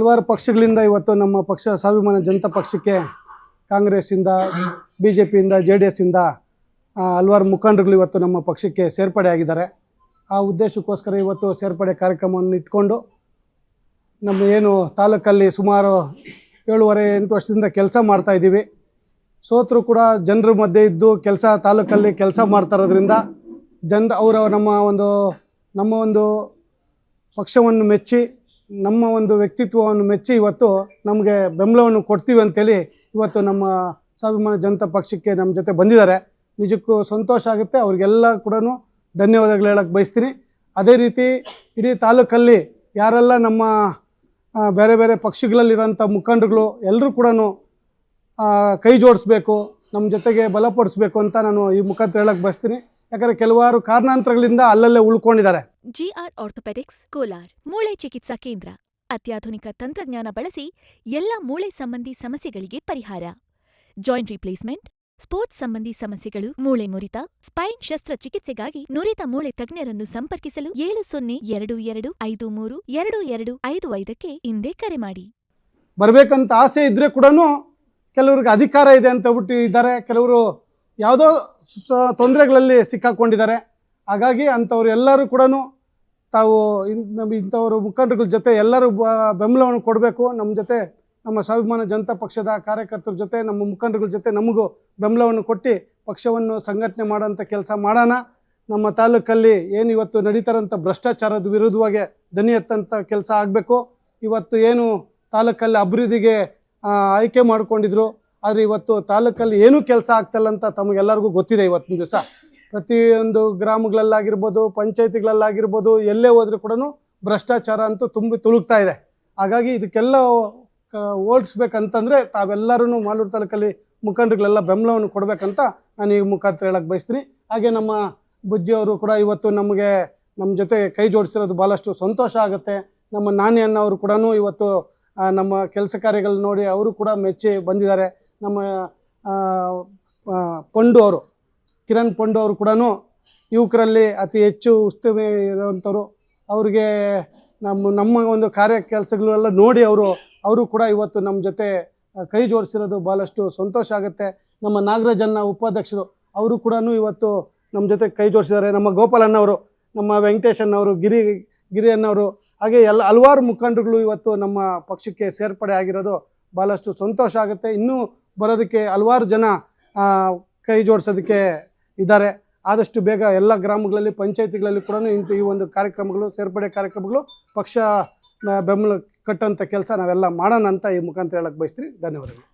ಹಲವಾರು ಪಕ್ಷಗಳಿಂದ ಇವತ್ತು ನಮ್ಮ ಪಕ್ಷ ಸ್ವಾಭಿಮಾನ ಜನತಾ ಪಕ್ಷಕ್ಕೆ ಕಾಂಗ್ರೆಸ್ಸಿಂದ BJPಯಿಂದ JDSಯಿಂದ ಹಲವಾರು ಮುಖಂಡರುಗಳು ಇವತ್ತು ನಮ್ಮ ಪಕ್ಷಕ್ಕೆ ಸೇರ್ಪಡೆ ಆಗಿದ್ದಾರೆ. ಆ ಉದ್ದೇಶಕ್ಕೋಸ್ಕರ ಇವತ್ತು ಸೇರ್ಪಡೆ ಕಾರ್ಯಕ್ರಮವನ್ನು ಇಟ್ಕೊಂಡು ನಮ್ಮ ಏನು ತಾಲೂಕಲ್ಲಿ ಸುಮಾರು 7.5-8 ವರ್ಷದಿಂದ ಕೆಲಸ ಮಾಡ್ತಾಯಿದ್ದೀವಿ. ಸೋತರು ಕೂಡ ಜನರ ಮಧ್ಯೆ ಇದ್ದು ತಾಲೂಕಲ್ಲಿ ಕೆಲಸ ಮಾಡ್ತಾ ಇರೋದ್ರಿಂದ ಅವರು ನಮ್ಮ ಒಂದು ಪಕ್ಷವನ್ನು ಮೆಚ್ಚಿ ನಮ್ಮ ಒಂದು ವ್ಯಕ್ತಿತ್ವವನ್ನು ಮೆಚ್ಚಿ ಇವತ್ತು ನಮಗೆ ಬೆಂಬಲವನ್ನು ಕೊಡ್ತೀವಿ ಅಂತೇಳಿ ಇವತ್ತು ನಮ್ಮ ಸ್ವಾಭಿಮಾನ ಜನತಾ ಪಕ್ಷಕ್ಕೆ ನಮ್ಮ ಜೊತೆ ಬಂದಿದ್ದಾರೆ. ನಿಜಕ್ಕೂ ಸಂತೋಷ ಆಗುತ್ತೆ. ಅವರಿಗೆಲ್ಲ ಕೂಡ ಧನ್ಯವಾದಗಳು ಹೇಳಕ್ಕೆ ಬಯಸ್ತೀನಿ. ಅದೇ ರೀತಿ ಇಡೀ ತಾಲೂಕಲ್ಲಿ ಯಾರೆಲ್ಲ ನಮ್ಮ ಬೇರೆ ಬೇರೆ ಪಕ್ಷಗಳಲ್ಲಿರೋಂಥ ಮುಖಂಡರುಗಳು ಎಲ್ಲರೂ ಕೂಡ ಕೈ ಜೋಡಿಸ್ಬೇಕು, ನಮ್ಮ ಜೊತೆಗೆ ಬಲಪಡಿಸ್ಬೇಕು ಅಂತ ನಾನು ಈ ಮುಖಾಂತರ ಹೇಳಕ್ಕೆ ಬಯಸ್ತೀನಿ. ಯಾಕಂದರೆ ಕೆಲವಾರು ಕಾರಣಾಂತರಗಳಿಂದ ಅಲ್ಲಲ್ಲೇ ಉಳ್ಕೊಂಡಿದ್ದಾರೆ. GR ಆರ್ಥೋಪೆಡಿಕ್ಸ್ ಕೋಲಾರ್ ಮೂಳೆ ಚಿಕಿತ್ಸಾ ಕೇಂದ್ರ ಅತ್ಯಾಧುನಿಕ ತಂತ್ರಜ್ಞಾನ ಬಳಸಿ ಎಲ್ಲ ಮೂಳೆ ಸಂಬಂಧಿ ಸಮಸ್ಯೆಗಳಿಗೆ ಪರಿಹಾರ. ಜಾಯಿಂಟ್ ರಿಪ್ಲೇಸ್ಮೆಂಟ್, ಸ್ಪೋರ್ಟ್ಸ್ ಸಂಬಂಧಿ ಸಮಸ್ಯೆಗಳು, ಮೂಳೆ ಮುರಿತ, ಸ್ಪೈನ್ ಶಸ್ತ್ರಚಿಕಿತ್ಸೆಗಾಗಿ ನುರಿತ ಮೂಳೆ ತಜ್ಞರನ್ನು ಸಂಪರ್ಕಿಸಲು 7022532255ಕ್ಕೆ ಹಿಂದೆ ಕರೆ ಮಾಡಿ. ಬರಬೇಕಂತ ಆಸೆ ಇದ್ದರೆ ಕೂಡ ಕೆಲವ್ರಿಗೆ ಅಧಿಕಾರ ಇದೆ ಅಂತ ಹೇಳ್ಬಿಟ್ಟು ಇದ್ದಾರೆ, ಕೆಲವರು ಯಾವುದೋ ತೊಂದರೆಗಳಲ್ಲಿ ಸಿಕ್ಕಾಕೊಂಡಿದ್ದಾರೆ. ಹಾಗಾಗಿ ಅಂಥವ್ರು ಎಲ್ಲರೂ ಕೂಡ ತಾವು ಇಂಥವ್ರ ಮುಖಂಡರುಗಳ ಜೊತೆ ಎಲ್ಲರೂ ಬೆಂಬಲವನ್ನು ಕೊಡಬೇಕು. ನಮ್ಮ ಜೊತೆ ನಮ್ಮ ಸ್ವಾಭಿಮಾನ ಜನತಾ ಪಕ್ಷದ ಕಾರ್ಯಕರ್ತರ ಜೊತೆ ನಮ್ಮ ಮುಖಂಡರುಗಳ ಜೊತೆ ನಮಗೂ ಬೆಂಬಲವನ್ನು ಕೊಟ್ಟು ಪಕ್ಷವನ್ನು ಸಂಘಟನೆ ಮಾಡೋಂಥ ಕೆಲಸ ಮಾಡೋಣ. ನಮ್ಮ ತಾಲೂಕಲ್ಲಿ ಏನು ಇವತ್ತು ನಡೀತಾರಂಥ ಭ್ರಷ್ಟಾಚಾರದ ವಿರುದ್ಧವಾಗಿ ದನಿ ಎತ್ತಂಥ ಕೆಲಸ ಆಗಬೇಕು. ಇವತ್ತು ಏನು ತಾಲೂಕಲ್ಲಿ ಅಭಿವೃದ್ಧಿಗೆ ಆಯ್ಕೆ ಮಾಡಿಕೊಂಡಿದ್ರು, ಆದರೆ ಇವತ್ತು ತಾಲೂಕಲ್ಲಿ ಏನೂ ಕೆಲಸ ಆಗ್ತಾಯಿಲ್ಲ ಅಂತ ತಮಗೆಲ್ಲರಿಗೂ ಗೊತ್ತಿದೆ. ಇವತ್ತಿನ ದಿವಸ ಪ್ರತಿಯೊಂದು ಗ್ರಾಮಗಳಲ್ಲಾಗಿರ್ಬೋದು, ಪಂಚಾಯತಿಗಳಲ್ಲಾಗಿರ್ಬೋದು, ಎಲ್ಲೇ ಹೋದರೂ ಕೂಡ ಭ್ರಷ್ಟಾಚಾರ ಅಂತೂ ತುಂಬಿ ತುಳುಕ್ತಾ ಇದೆ. ಹಾಗಾಗಿ ಇದಕ್ಕೆಲ್ಲ ಓಡಿಸ್ಬೇಕಂತಂದರೆ ತಾವೆಲ್ಲರೂ ಮಾಲೂರು ತಾಲೂಕಲ್ಲಿ ಮುಖಂಡರುಗಳೆಲ್ಲ ಬೆಂಬಲವನ್ನು ಕೊಡಬೇಕಂತ ನಾನು ಈ ಮುಖಾಂತರ ಹೇಳಕ್ಕೆ ಬಯಸ್ತೀನಿ. ಹಾಗೆ ನಮ್ಮ ಬುಜ್ಜಿಯವರು ಕೂಡ ಇವತ್ತು ನಮ್ಮ ಜೊತೆ ಕೈ ಜೋಡಿಸಿರೋದು ಭಾಳಷ್ಟು ಸಂತೋಷ ಆಗುತ್ತೆ. ನಮ್ಮ ನಾನಿ ಅನ್ನೋರು ಕೂಡ ಇವತ್ತು ನಮ್ಮ ಕೆಲಸ ಕಾರ್ಯಗಳು ನೋಡಿ ಅವರು ಕೂಡ ಮೆಚ್ಚಿ ಬಂದಿದ್ದಾರೆ. ನಮ್ಮ ಕಿರಣ್ ಪಂಡು ಅವರು ಕೂಡ ಯುವಕರಲ್ಲಿ ಅತಿ ಹೆಚ್ಚು ಉತ್ಸಾಹ ಇರುವಂಥವ್ರು. ಅವ್ರಿಗೆ ನಮ್ಮ ಒಂದು ಕೆಲಸಗಳೆಲ್ಲ ನೋಡಿ ಅವರು ಕೂಡ ಇವತ್ತು ನಮ್ಮ ಜೊತೆ ಕೈ ಜೋಡಿಸಿರೋದು ಭಾಳಷ್ಟು ಸಂತೋಷ ಆಗುತ್ತೆ. ನಮ್ಮ ನಾಗರಾಜನ್ನ ಉಪಾಧ್ಯಕ್ಷರು ಅವರು ಕೂಡ ಇವತ್ತು ನಮ್ಮ ಜೊತೆ ಕೈ ಜೋಡಿಸಿದ್ದಾರೆ. ನಮ್ಮ ಗೋಪಾಲಣ್ಣವರು, ನಮ್ಮ ವೆಂಕಟೇಶನ್ನವರು, ಗಿರಿ ಅನ್ನವರು, ಹಾಗೆ ಹಲವಾರು ಮುಖಂಡರುಗಳು ಇವತ್ತು ನಮ್ಮ ಪಕ್ಷಕ್ಕೆ ಸೇರ್ಪಡೆ ಆಗಿರೋದು ಭಾಳಷ್ಟು ಸಂತೋಷ ಆಗುತ್ತೆ. ಇನ್ನೂ ಬರೋದಕ್ಕೆ ಹಲವಾರು ಜನ ಕೈ ಜೋಡಿಸೋದಕ್ಕೆ ಇದ್ದಾರೆ. ಆದಷ್ಟು ಬೇಗ ಎಲ್ಲ ಗ್ರಾಮಗಳಲ್ಲಿ ಪಂಚಾಯತಿಗಳಲ್ಲಿ ಕೂಡ ಈ ಒಂದು ಕಾರ್ಯಕ್ರಮಗಳು, ಸೇರ್ಪಡೆ ಕಾರ್ಯಕ್ರಮಗಳು, ಪಕ್ಷ ಬೆಂಬಲ ಕಟ್ಟೋಂಥ ಕೆಲಸ ನಾವೆಲ್ಲ ಮಾಡೋಣ ಅಂತ ಈ ಮುಖಾಂತರ ಹೇಳಕ್ಕೆ ಬಯಸ್ತೀನಿ. ಧನ್ಯವಾದಗಳು.